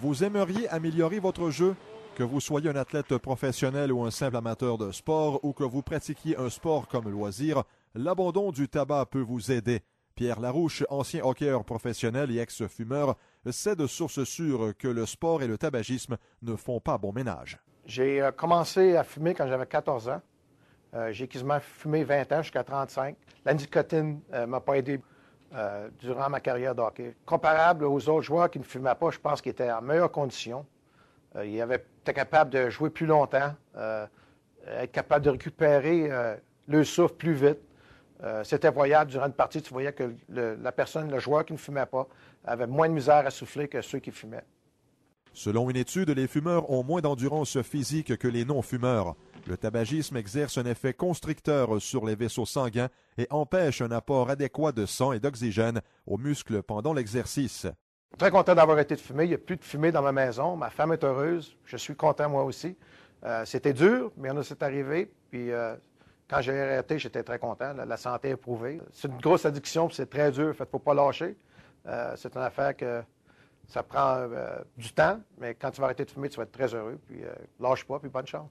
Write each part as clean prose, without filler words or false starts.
Vous aimeriez améliorer votre jeu? Que vous soyez un athlète professionnel ou un simple amateur de sport ou que vous pratiquiez un sport comme loisir, l'abandon du tabac peut vous aider. Pierre Larouche, ancien hockeyeur professionnel et ex-fumeur, sait de sources sûres que le sport et le tabagisme ne font pas bon ménage. J'ai commencé à fumer quand j'avais 14 ans. J'ai quasiment fumé 20 ans jusqu'à 35. La nicotine ne m'a pas aidé durant ma carrière de hockey. Comparable aux autres joueurs qui ne fumaient pas, je pense qu'ils étaient en meilleures conditions. Ils étaient capables de jouer plus longtemps, être capables de récupérer le souffle plus vite. C'était voyable durant une partie. Tu voyais que le joueur qui ne fumait pas, avait moins de misère à souffler que ceux qui fumaient. Selon une étude, les fumeurs ont moins d'endurance physique que les non-fumeurs. Le tabagisme exerce un effet constricteur sur les vaisseaux sanguins et empêche un apport adéquat de sang et d'oxygène aux muscles pendant l'exercice. Très content d'avoir arrêté de fumer. Il n'y a plus de fumée dans ma maison. Ma femme est heureuse. Je suis content moi aussi. C'était dur, mais c'est arrivé. Puis quand j'ai arrêté, j'étais très content. La santé est prouvée. C'est une grosse addiction, puis c'est très dur. Il ne faut pas lâcher. C'est une affaire que ça prend du temps, mais quand tu vas arrêter de fumer, tu vas être très heureux. Puis lâche pas, puis bonne chance.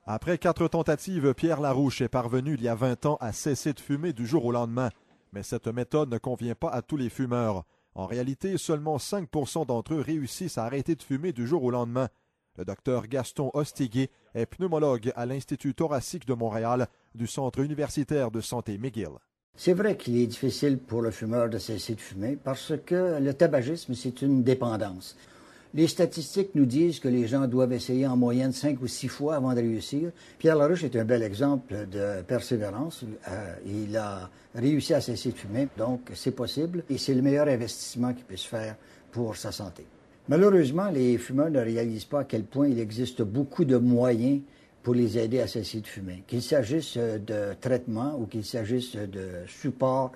Après 4 tentatives, Pierre Larouche est parvenu il y a 20 ans à cesser de fumer du jour au lendemain. Mais cette méthode ne convient pas à tous les fumeurs. En réalité, seulement 5% d'entre eux réussissent à arrêter de fumer du jour au lendemain. Le docteur Gaston Ostiguet est pneumologue à l'Institut thoracique de Montréal du Centre universitaire de santé McGill. C'est vrai qu'il est difficile pour le fumeur de cesser de fumer parce que le tabagisme, c'est une dépendance. Les statistiques nous disent que les gens doivent essayer en moyenne 5 ou 6 fois avant de réussir. Pierre Larouche est un bel exemple de persévérance. Il a réussi à cesser de fumer, donc c'est possible et c'est le meilleur investissement qu'il puisse faire pour sa santé. Malheureusement, les fumeurs ne réalisent pas à quel point il existe beaucoup de moyens pour les aider à cesser de fumer. Qu'il s'agisse de traitement ou qu'il s'agisse de support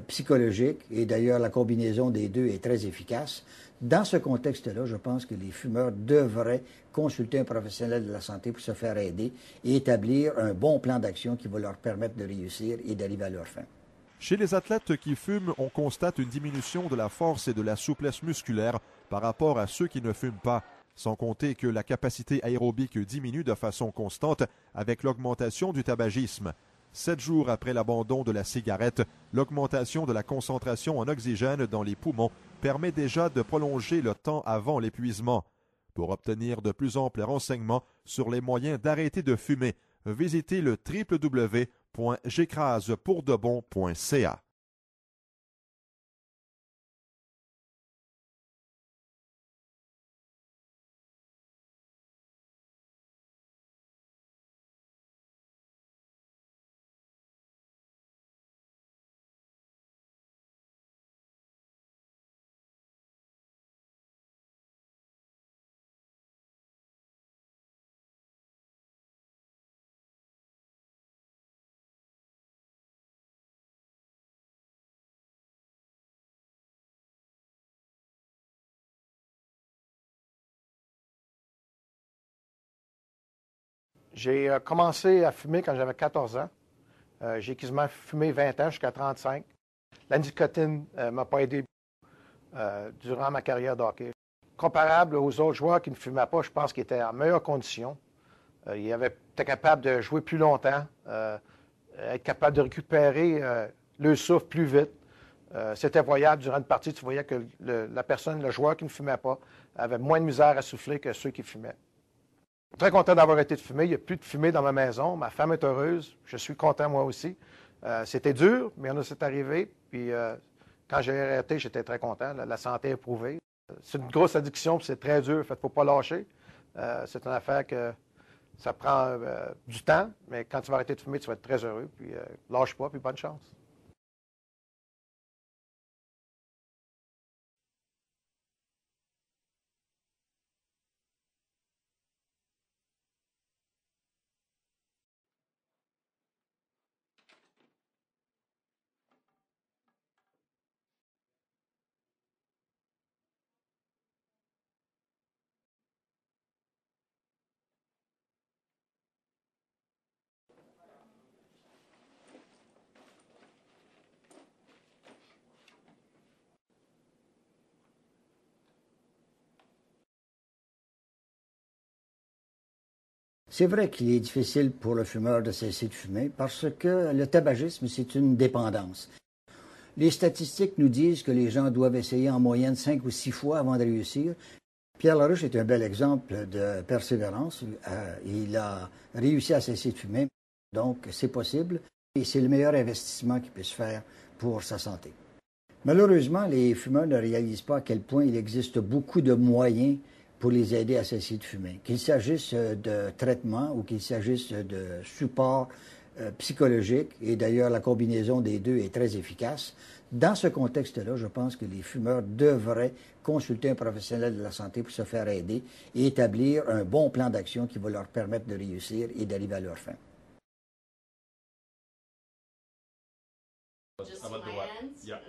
psychologique, et d'ailleurs la combinaison des deux est très efficace. Dans ce contexte-là, je pense que les fumeurs devraient consulter un professionnel de la santé pour se faire aider et établir un bon plan d'action qui va leur permettre de réussir et d'arriver à leur fin. Chez les athlètes qui fument, on constate une diminution de la force et de la souplesse musculaire par rapport à ceux qui ne fument pas, sans compter que la capacité aérobique diminue de façon constante avec l'augmentation du tabagisme. 7 jours après l'abandon de la cigarette, l'augmentation de la concentration en oxygène dans les poumons permet déjà de prolonger le temps avant l'épuisement. Pour obtenir de plus amples renseignements sur les moyens d'arrêter de fumer, visitez le www.j'écrasepourdebon.ca. J'ai commencé à fumer quand j'avais 14 ans. J'ai quasiment fumé 20 ans jusqu'à 35. La nicotine ne m'a pas aidé durant ma carrière de hockey. Comparable aux autres joueurs qui ne fumaient pas, je pense qu'ils étaient en meilleures conditions. Ils étaient capables de jouer plus longtemps, être capables de récupérer le souffle plus vite. C'était voyable durant une partie. Tu voyais que le joueur qui ne fumait pas, avait moins de misère à souffler que ceux qui fumaient. Très content d'avoir arrêté de fumer. Il n'y a plus de fumée dans ma maison. Ma femme est heureuse. Je suis content moi aussi. C'était dur, mais c'est arrivé. Puis quand j'ai arrêté, j'étais très content. La santé est prouvée. C'est une grosse addiction, puis c'est très dur. Il ne faut pas lâcher. C'est une affaire que ça prend du temps, mais quand tu vas arrêter de fumer, tu vas être très heureux. Puis lâche pas, puis bonne chance. C'est vrai qu'il est difficile pour le fumeur de cesser de fumer parce que le tabagisme, c'est une dépendance. Les statistiques nous disent que les gens doivent essayer en moyenne 5 ou 6 fois avant de réussir. Pierre Larouche est un bel exemple de persévérance. Il a réussi à cesser de fumer, donc c'est possible et c'est le meilleur investissement qu'il puisse faire pour sa santé. Malheureusement, les fumeurs ne réalisent pas à quel point il existe beaucoup de moyens pour les aider à cesser de fumer. Qu'il s'agisse de traitement ou qu'il s'agisse de support psychologique, et d'ailleurs la combinaison des deux est très efficace. Dans ce contexte-là, je pense que les fumeurs devraient consulter un professionnel de la santé pour se faire aider et établir un bon plan d'action qui va leur permettre de réussir et d'arriver à leur fin. Just my hands? Yeah,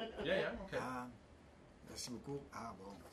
okay. Merci beaucoup. Bon.